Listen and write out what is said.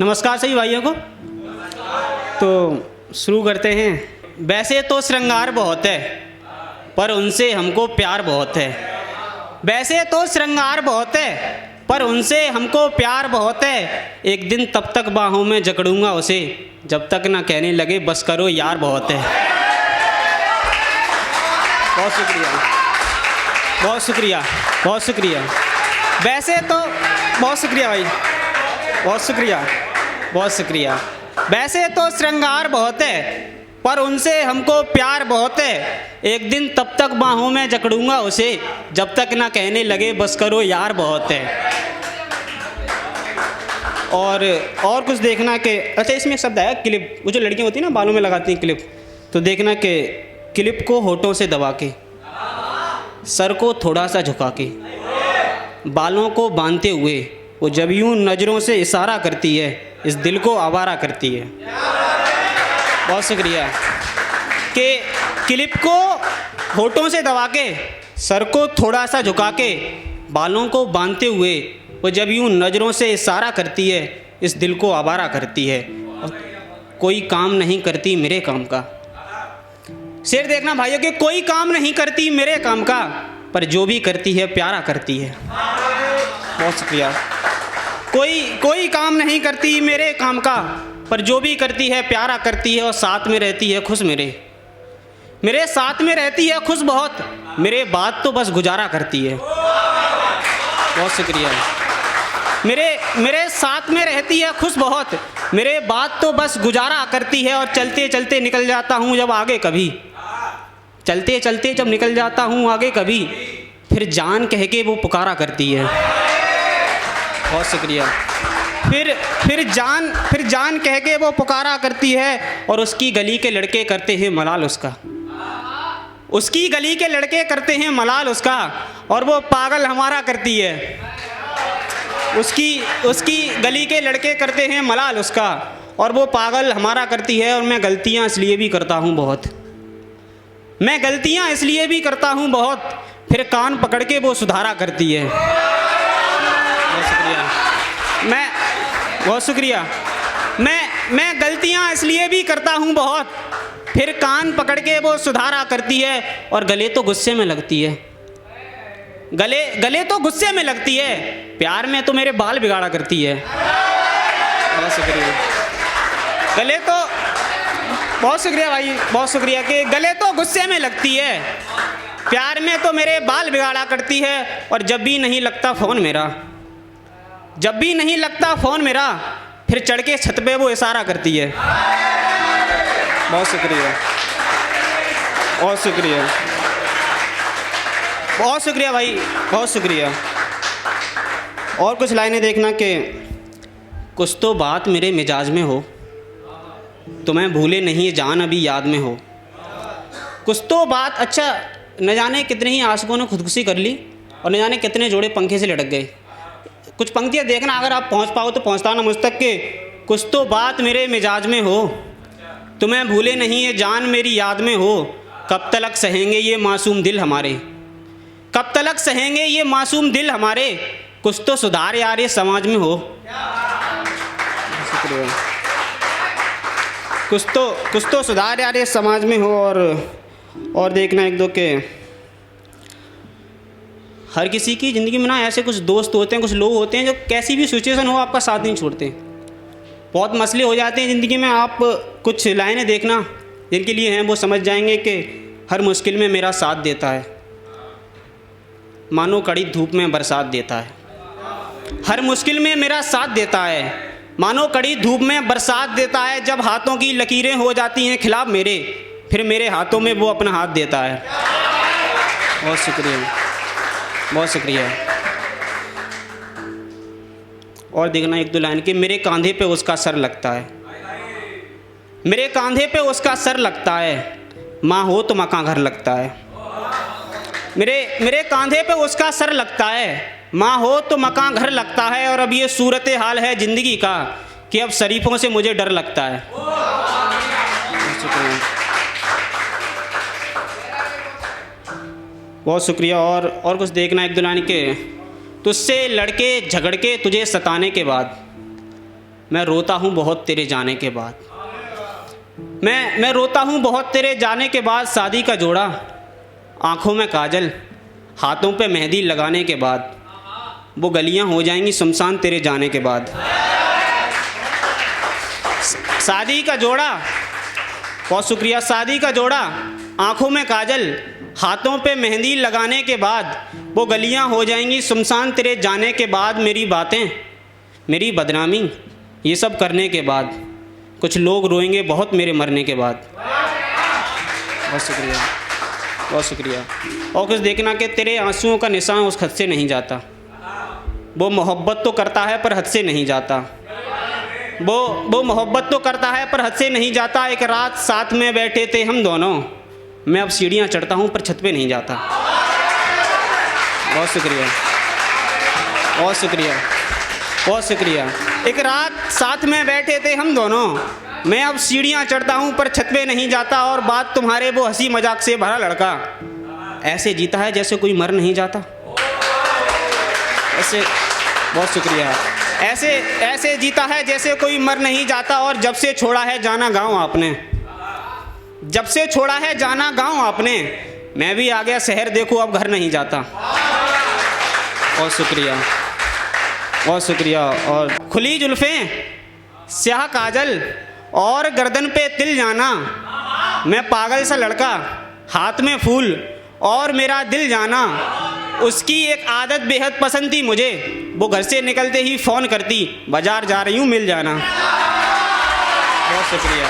नमस्कार सभी भाइयों को। तो शुरू करते हैं। वैसे तो श्रृंगार बहुत है पर उनसे हमको प्यार बहुत है। वैसे तो श्रृंगार बहुत है पर उनसे हमको प्यार बहुत है। एक दिन तब तक बाहों में जकड़ूंगा उसे जब तक ना कहने लगे बस करो यार बहुत है। बहुत शुक्रिया, बहुत शुक्रिया, बहुत शुक्रिया। वैसे तो बहुत शुक्रिया भाई, बहुत शुक्रिया, बहुत शुक्रिया। वैसे तो श्रृंगार बहुत है पर उनसे हमको प्यार बहुत है। एक दिन तब तक बाहों में जकड़ूंगा उसे जब तक ना कहने लगे बस करो यार बहुत है। और कुछ देखना कि अच्छा इसमें एक शब्द आया क्लिप। वो जो लड़कियां होती हैं ना बालों में लगाती हैं क्लिप, तो देखना कि क्लिप को होठों से दबा के, सर को थोड़ा सा झुका के, बालों को बांधते हुए वो जब यूं नज़रों से इशारा करती है इस दिल को आवारा करती है। बहुत शुक्रिया। कि क्लिप को होठों से दबा के, सर को थोड़ा सा झुका के, बालों को बांधते हुए वो जब यूं नज़रों से इशारा करती है इस दिल को आवारा करती है। कोई काम नहीं करती मेरे काम का। शेर देखना भाइयों कि कोई काम नहीं करती मेरे काम का पर जो भी करती है प्यारा करती है। बहुत शुक्रिया। कोई काम नहीं करती मेरे काम का पर जो भी करती है प्यारा करती है और साथ में रहती है खुश मेरे साथ में रहती है खुश बहुत। मेरे बात तो बस गुजारा करती है। बहुत शुक्रिया। मेरे साथ में रहती है खुश बहुत। मेरे बात तो बस गुजारा करती है और चलते चलते निकल जाता हूँ जब आगे कभी, चलते चलते जब निकल जाता हूँ आगे कभी, फिर जान कह के वो पुकारा करती है। बहुत शुक्रिया। फिर जान कह के वो पुकारा करती है और उसकी गली के लड़के करते हैं मलाल उसका। उसकी गली के लड़के करते हैं मलाल उसका और वो पागल हमारा करती है। उसकी गली के लड़के करते हैं मलाल उसका और वो पागल हमारा करती है। और मैं गलतियाँ इसलिए भी करता हूँ बहुत, मैं गलतियाँ इसलिए भी करता हूँ बहुत, फिर कान पकड़ के वो सुधारा करती है। बहुत शुक्रिया। बहुत शुक्रिया। मैं गलतियाँ इसलिए भी करता हूँ बहुत, फिर कान पकड़ के वो सुधारा करती है। और गले तो गुस्से में लगती है, गले तो गुस्से में लगती है, प्यार में तो मेरे बाल बिगाड़ा करती है। बहुत शुक्रिया। गले तो बहुत शुक्रिया भाई, बहुत शुक्रिया। कि गले तो गुस्से में लगती है, प्यार में तो मेरे बाल बिगाड़ा करती है। और जब भी नहीं लगता फ़ोन मेरा, फिर चढ़ के छत पे वो इशारा करती है। बहुत शुक्रिया, बहुत शुक्रिया, बहुत शुक्रिया भाई, बहुत शुक्रिया। और कुछ लाइनें देखना कि कुछ तो बात मेरे मिजाज में हो, तुम्हें भूले नहीं जान अभी याद में हो। कुछ तो बात, अच्छा न जाने कितने ही आशिकों ने खुदकुशी कर ली और न जाने कितने जोड़े पंखे से लटक गए। कुछ पंक्तियाँ देखना, अगर आप पहुँच पाओ तो पहुँचता मुझ तक के। कुछ तो बात मेरे मिजाज में हो, तुम्हें भूले नहीं ये जान मेरी याद में हो। कब तलक सहेंगे ये मासूम दिल हमारे, कब तलक सहेंगे ये मासूम दिल हमारे। कुछ तो सुधार यार ये समाज में हो। शुक्रिया। कुछ तो सुधार यार ये समाज में हो। और देखना एक दो के हर किसी की ज़िंदगी में ना ऐसे कुछ दोस्त होते हैं, कुछ लोग होते हैं जो कैसी भी सिचुएशन हो आपका साथ नहीं छोड़ते। बहुत मसले हो जाते हैं ज़िंदगी में। आप कुछ लाइनें देखना जिनके लिए हैं, वो समझ जाएंगे कि हर मुश्किल में मेरा साथ देता है, मानो कड़ी धूप में बरसात देता है। हर मुश्किल में मेरा साथ देता है, मानो कड़ी धूप में बरसात देता है। जब हाथों की लकीरें हो जाती हैं खिलाफ मेरे, फिर मेरे हाथों में वो अपना हाथ देता है। बहुत शुक्रिया, बहुत शुक्रिया। और देखना एक दो लाइन कि मेरे कंधे पे उसका सर लगता है, मेरे कंधे पे उसका सर लगता है। माँ हो तो मकान घर लगता है। मेरे कंधे पे उसका सर लगता है, माँ हो तो मकान घर लगता है। और अब ये सूरत हाल है ज़िंदगी का कि अब शरीफों से मुझे डर लगता है। बहुत शुक्रिया। और कुछ देखना एक दो लाइन के तुझसे लड़के झगड़ के तुझे सताने के बाद, मैं रोता हूँ बहुत तेरे जाने के बाद। मैं रोता हूँ बहुत तेरे जाने के बाद। शादी का जोड़ा, आँखों में काजल, हाथों पे मेहंदी लगाने के बाद वो गलियाँ हो जाएंगी शमशान तेरे जाने के बाद। शादी का जोड़ा, बहुत शुक्रिया। शादी का जोड़ा, आँखों में काजल, हाथों पे मेहंदी लगाने के बाद वो गलियाँ हो जाएंगी शमशान तेरे जाने के बाद। मेरी बातें, मेरी बदनामी, ये सब करने के बाद कुछ लोग रोएंगे बहुत मेरे मरने के बाद। बहुत शुक्रिया, बहुत शुक्रिया। और कुछ देखना कि तेरे आंसुओं का निशान उस हद से नहीं जाता। वो मोहब्बत तो करता है पर हद से नहीं जाता। वो मोहब्बत तो करता है पर हद से नहीं जाता। एक रात साथ में बैठे थे हम दोनों, मैं अब सीढ़ियाँ चढ़ता हूँ पर छत पे नहीं जाता। बहुत शुक्रिया, बहुत शुक्रिया, बहुत शुक्रिया। एक रात साथ में बैठे थे हम दोनों, मैं अब सीढ़ियाँ चढ़ता हूँ पर छत पे नहीं जाता। और बात तुम्हारे वो हंसी मजाक से भरा लड़का ऐसे जीता है जैसे कोई मर नहीं जाता। ऐसे, बहुत शुक्रिया। ऐसे जीता है जैसे कोई मर नहीं जाता। और जब से छोड़ा है जाना गाँव आपने, जब से छोड़ा है जाना गाँव आपने, मैं भी आ गया शहर देखो अब घर नहीं जाता। बहुत शुक्रिया, बहुत शुक्रिया। और खुली जुल्फ़ें, स्याह काजल और गर्दन पे तिल जाना, मैं पागल सा लड़का, हाथ में फूल और मेरा दिल जाना। उसकी एक आदत बेहद पसंद थी मुझे, वो घर से निकलते ही फ़ोन करती, बाज़ार जा रही हूँ मिल जाना। बहुत शुक्रिया।